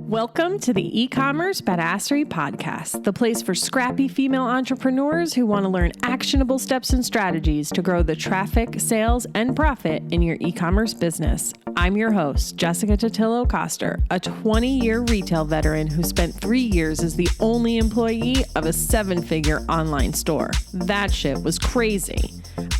Welcome to the eCommerce Badassery podcast, the place for scrappy female entrepreneurs who want to learn actionable steps and strategies to grow the traffic, sales, and profit in your e-commerce business. I'm your host, Jessica Totillo-Coster, a 20-year retail veteran who spent 3 years as the only employee of a 7-figure online store. That shit was crazy.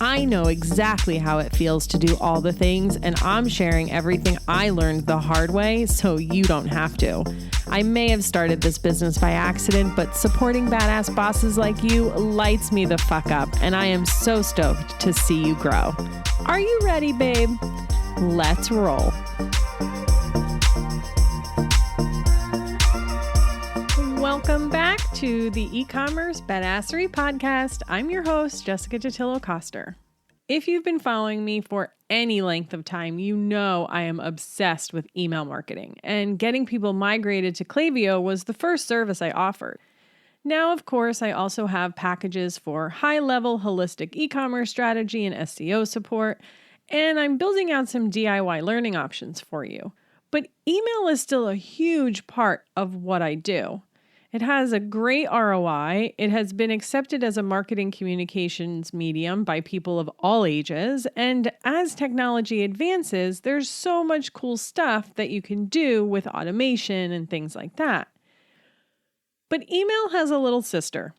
I know exactly how it feels to do all the things, and I'm sharing everything I learned the hard way so you don't have to. I may have started this business by accident, but supporting badass bosses like you lights me the fuck up, and I am so stoked to see you grow. Are you ready, babe? Let's roll. Welcome back to the eCommerce Badassery podcast. I'm your host, Jessica Totillo-Coster. If you've been following me for any length of time, you know I am obsessed with email marketing, and getting people migrated to Klaviyo was the first service I offered. Now, of course, I also have packages for high-level holistic e-commerce strategy and SEO support, and I'm building out some DIY learning options for you. But email is still a huge part of what I do. It has a great ROI. It has been accepted as a marketing communications medium by people of all ages. And as technology advances, there's so much cool stuff that you can do with automation and things like that. But email has a little sister.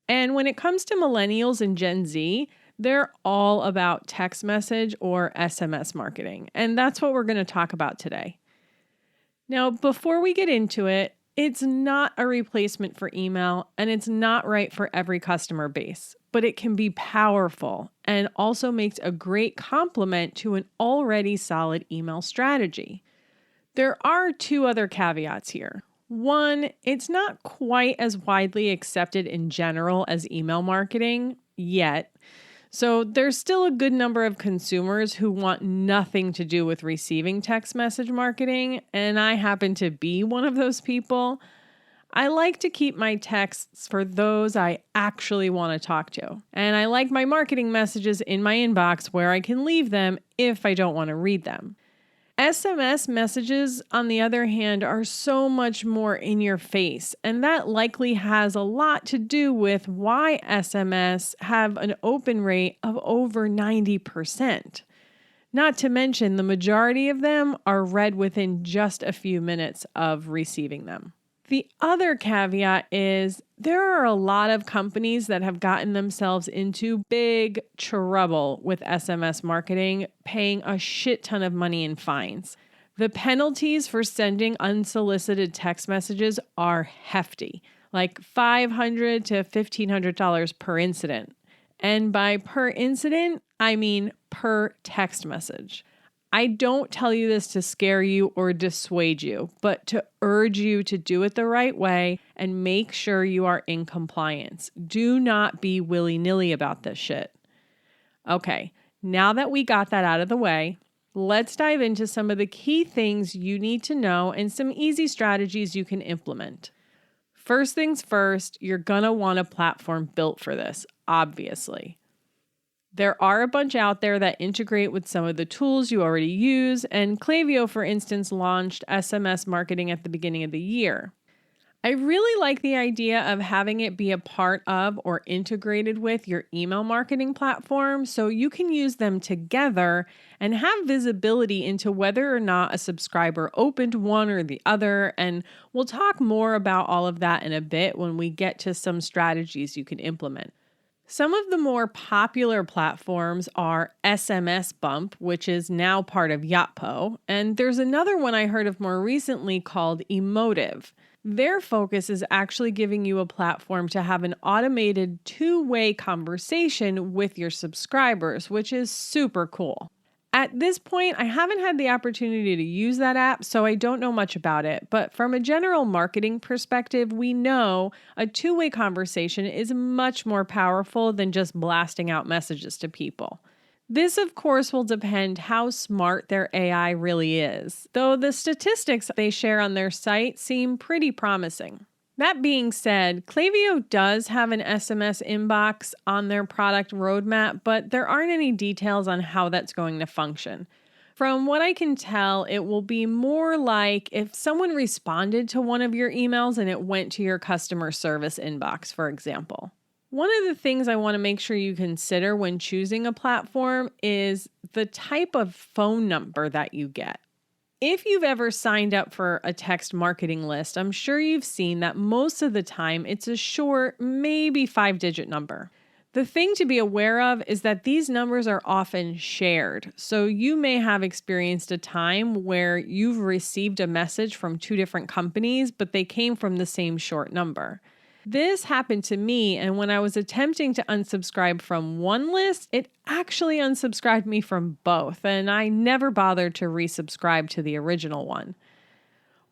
And when it comes to millennials and Gen Z, they're all about text message or SMS marketing. And that's what we're going to talk about today. Now, before we get into it, it's not a replacement for email, and it's not right for every customer base, but it can be powerful and also makes a great complement to an already solid email strategy. There are two other caveats here. One, it's not quite as widely accepted in general as email marketing yet. So there's still a good number of consumers who want nothing to do with receiving text message marketing, and I happen to be one of those people. I like to keep my texts for those I actually want to talk to, and I like my marketing messages in my inbox where I can leave them if I don't want to read them. SMS messages, on the other hand, are so much more in your face, and that likely has a lot to do with why SMS have an open rate of over 90%. Not to mention, the majority of them are read within just a few minutes of receiving them. The other caveat is there are a lot of companies that have gotten themselves into big trouble with SMS marketing, paying a shit ton of money in fines. The penalties for sending unsolicited text messages are hefty, like $500 to $1,500 per incident. And by per incident, I mean per text message. I don't tell you this to scare you or dissuade you, but to urge you to do it the right way and make sure you are in compliance. Do not be willy-nilly about this shit. Okay, now that we got that out of the way, let's dive into some of the key things you need to know and some easy strategies you can implement. First things first, you're gonna want a platform built for this, obviously. There are a bunch out there that integrate with some of the tools you already use, and Klaviyo, for instance, launched SMS marketing at the beginning of the year. I really like the idea of having it be a part of or integrated with your email marketing platform so you can use them together and have visibility into whether or not a subscriber opened one or the other, and we'll talk more about all of that in a bit when we get to some strategies you can implement. Some of the more popular platforms are SMS Bump, which is now part of Yotpo, and there's another one I heard of more recently called Emotive. Their focus is actually giving you a platform to have an automated two-way conversation with your subscribers, which is super cool. At this point, I haven't had the opportunity to use that app, so I don't know much about it. But from a general marketing perspective, we know a two-way conversation is much more powerful than just blasting out messages to people. This, of course, will depend how smart their AI really is, though the statistics they share on their site seem pretty promising. That being said, Klaviyo does have an SMS inbox on their product roadmap, but there aren't any details on how that's going to function. From what I can tell, it will be more like if someone responded to one of your emails and it went to your customer service inbox, for example. One of the things I want to make sure you consider when choosing a platform is the type of phone number that you get. If you've ever signed up for a text marketing list, I'm sure you've seen that most of the time it's a short, maybe 5-digit number. The thing to be aware of is that these numbers are often shared. So you may have experienced a time where you've received a message from 2 different companies, but they came from the same short number. This happened to me, and when I was attempting to unsubscribe from one list, it actually unsubscribed me from both, and I never bothered to resubscribe to the original one.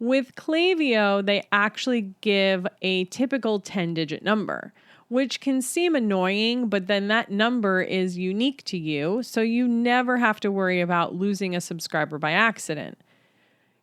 With Klaviyo, they actually give a typical 10-digit number, which can seem annoying, but then that number is unique to you, so you never have to worry about losing a subscriber by accident.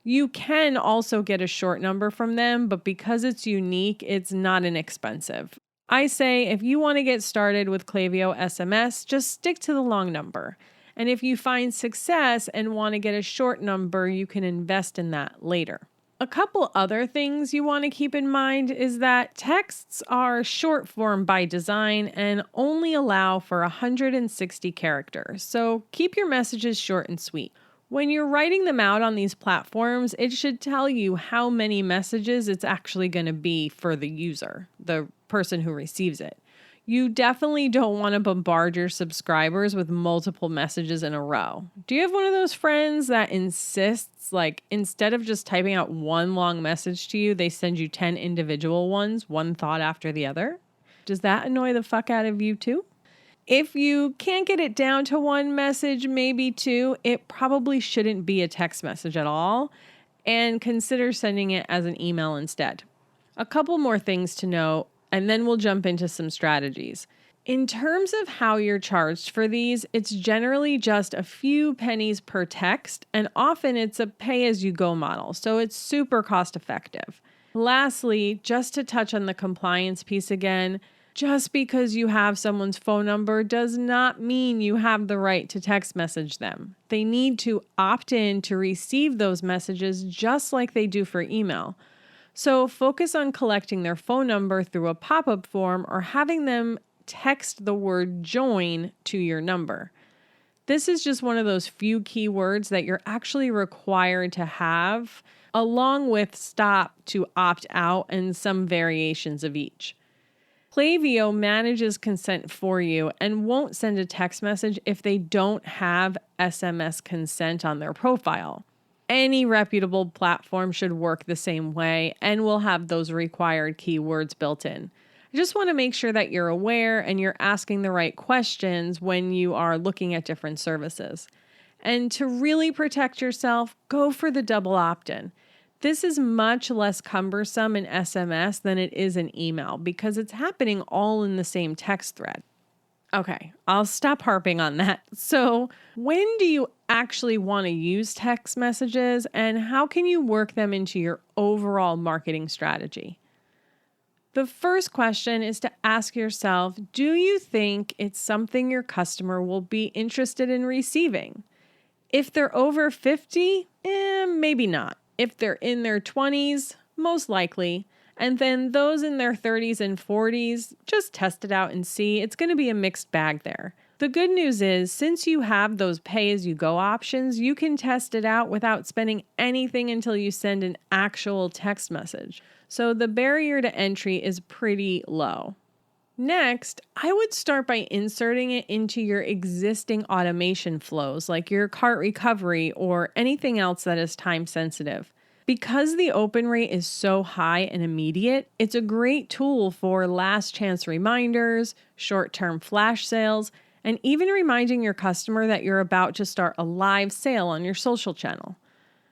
You can also get a short number from them, but because it's unique, it's not inexpensive. I say if you want to get started with Klaviyo SMS, just stick to the long number. And if you find success and want to get a short number, you can invest in that later. A couple other things you want to keep in mind is that texts are short form by design and only allow for 160 characters, so keep your messages short and sweet. When you're writing them out on these platforms, it should tell you how many messages it's actually going to be for the user, the person who receives it. You definitely don't want to bombard your subscribers with multiple messages in a row. Do you have one of those friends that insists, like, instead of just typing out one long message to you, they send you 10 individual ones, one thought after the other? Does that annoy the fuck out of you too? If you can't get it down to one message, maybe two, it probably shouldn't be a text message at all, and consider sending it as an email instead. A couple more things to know, and then we'll jump into some strategies. In terms of how you're charged for these, it's generally just a few pennies per text, and often it's a pay-as-you-go model, so it's super cost-effective. Lastly, just to touch on the compliance piece again, just because you have someone's phone number does not mean you have the right to text message them. They need to opt in to receive those messages just like they do for email. So focus on collecting their phone number through a pop-up form or having them text the word join to your number. This is just one of those few keywords that you're actually required to have, along with stop to opt out and some variations of each. Klaviyo manages consent for you and won't send a text message if they don't have SMS consent on their profile. Any reputable platform should work the same way and will have those required keywords built in. I just want to make sure that you're aware and you're asking the right questions when you are looking at different services. And to really protect yourself, go for the double opt-in. This is much less cumbersome in SMS than it is in email because it's happening all in the same text thread. Okay, I'll stop harping on that. So, when do you actually want to use text messages and how can you work them into your overall marketing strategy? The first question is to ask yourself, do you think it's something your customer will be interested in receiving? If they're over 50, maybe not. If they're in their 20s, most likely. And then those in their 30s and 40s, just test it out and see. It's going to be a mixed bag there. The good news is, since you have those pay-as-you-go options, you can test it out without spending anything until you send an actual text message. So the barrier to entry is pretty low. Next, I would start by inserting it into your existing automation flows, like your cart recovery or anything else that is time sensitive. Because the open rate is so high and immediate, it's a great tool for last chance reminders, short-term flash sales, and even reminding your customer that you're about to start a live sale on your social channel.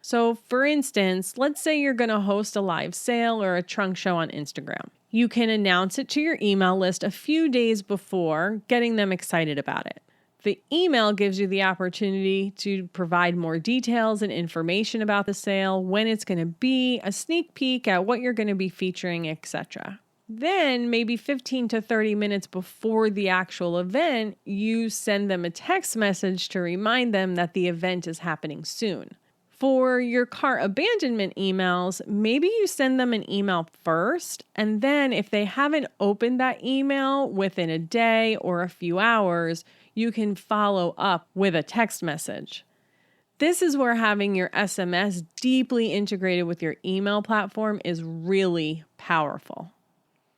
So for instance, let's say you're going to host a live sale or a trunk show on Instagram. You can announce it to your email list a few days before, getting them excited about it. The email gives you the opportunity to provide more details and information about the sale, when it's going to be, a sneak peek at what you're going to be featuring, etc. Then maybe 15 to 30 minutes before the actual event, you send them a text message to remind them that the event is happening soon. For your cart abandonment emails, maybe you send them an email first, and then if they haven't opened that email within a day or a few hours, you can follow up with a text message. This is where having your SMS deeply integrated with your email platform is really powerful.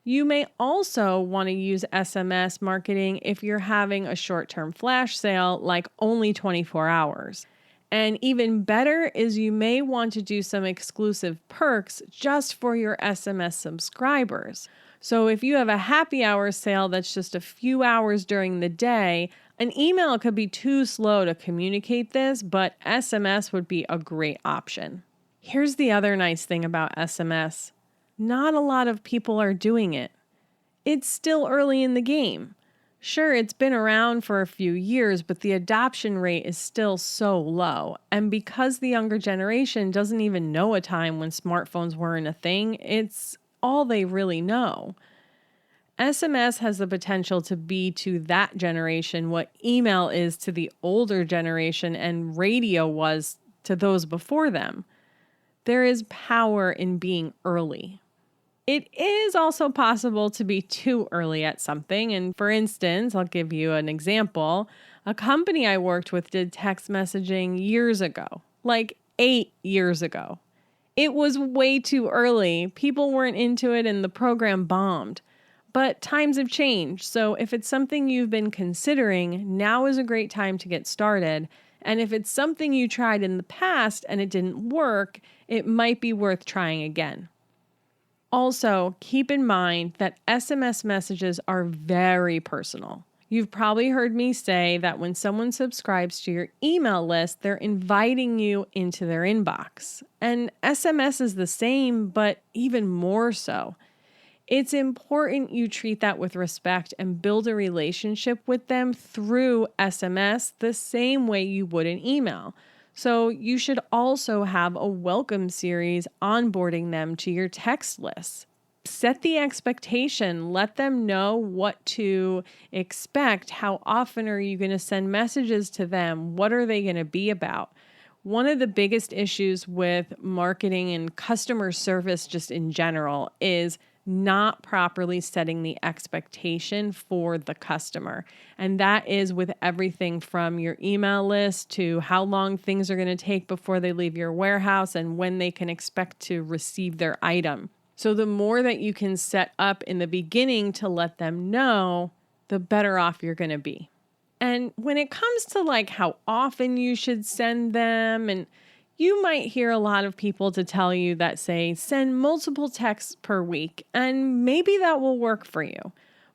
You may also want to use SMS marketing if you're having a short-term flash sale, like only 24 hours. And even better is you may want to do some exclusive perks just for your SMS subscribers. So if you have a happy hour sale that's just a few hours during the day, an email could be too slow to communicate this, but SMS would be a great option. Here's the other nice thing about SMS. Not a lot of people are doing it. It's still early in the game. Sure, it's been around for a few years, but the adoption rate is still so low. And because the younger generation doesn't even know a time when smartphones weren't a thing, it's all they really know. SMS has the potential to be to that generation what email is to the older generation and radio was to those before them. There is power in being early. It is also possible to be too early at something. And for instance, I'll give you an example. A company I worked with did text messaging years ago, like 8 years ago. It was way too early. People weren't into it and the program bombed. But times have changed. So if it's something you've been considering, now is a great time to get started. And if it's something you tried in the past and it didn't work, it might be worth trying again. Also, keep in mind that SMS messages are very personal. You've probably heard me say that when someone subscribes to your email list, they're inviting you into their inbox. And SMS is the same, but even more so. It's important you treat that with respect and build a relationship with them through SMS the same way you would an email. So you should also have a welcome series onboarding them to your text list. Set the expectation. Let them know what to expect. How often are you going to send messages to them? What are they going to be about? One of the biggest issues with marketing and customer service just in general is not properly setting the expectation for the customer. And that is with everything from your email list to how long things are going to take before they leave your warehouse and when they can expect to receive their item. So the more that you can set up in the beginning to let them know, the better off you're going to be. And when it comes to like how often you should send them, and you might hear a lot of people to tell you that say, send multiple texts per week, and maybe that will work for you.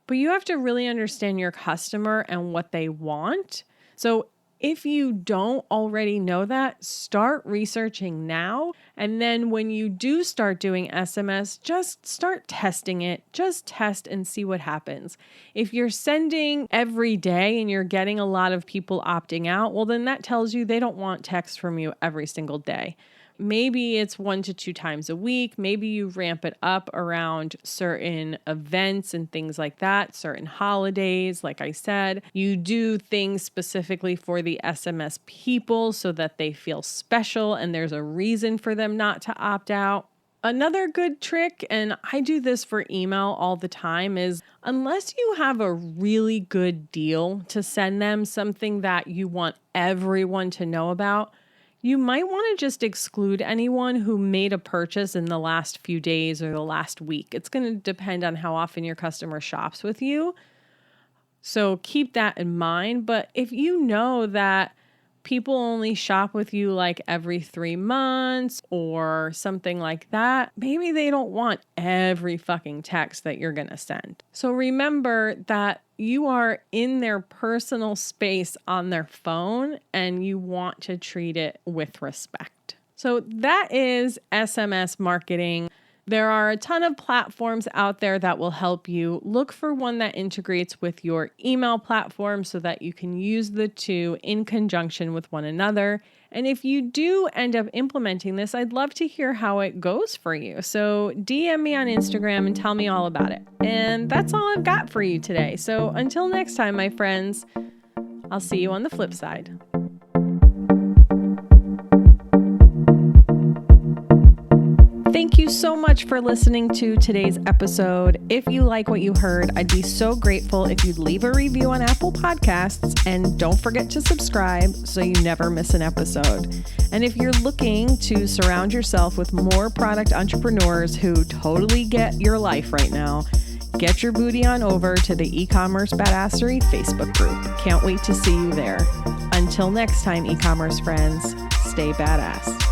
But you have to really understand your customer and what they want. So if you don't already know that, start researching now. And then when you do start doing SMS, just start testing it. Just test and see what happens. If you're sending every day and you're getting a lot of people opting out, well, then that tells you they don't want text from you every single day. Maybe it's 1 to 2 times a week. Maybe you ramp it up around certain events and things like that, certain holidays. Like I said, you do things specifically for the SMS people so that they feel special and there's a reason for them not to opt out. Another good trick, and I do this for email all the time, is unless you have a really good deal to send them, something that you want everyone to know about, you might want to just exclude anyone who made a purchase in the last few days or the last week. It's going to depend on how often your customer shops with you. So keep that in mind. But if you know that people only shop with you like every 3 months or something like that, maybe they don't want every fucking text that you're going to send. So remember that you are in their personal space on their phone and you want to treat it with respect. So that is SMS marketing. There are a ton of platforms out there that will help you. Look for one that integrates with your email platform so that you can use the two in conjunction with one another. And if you do end up implementing this, I'd love to hear how it goes for you. So DM me on Instagram and tell me all about it. And that's all I've got for you today. So until next time, my friends, I'll see you on the flip side. Thank you so much for listening to today's episode. If you like what you heard, I'd be so grateful if you'd leave a review on Apple Podcasts, and don't forget to subscribe so you never miss an episode. And if you're looking to surround yourself with more product entrepreneurs who totally get your life right now, get your booty on over to the eCommerce Badassery Facebook group. Can't wait to see you there. Until next time, e-commerce friends, stay badass.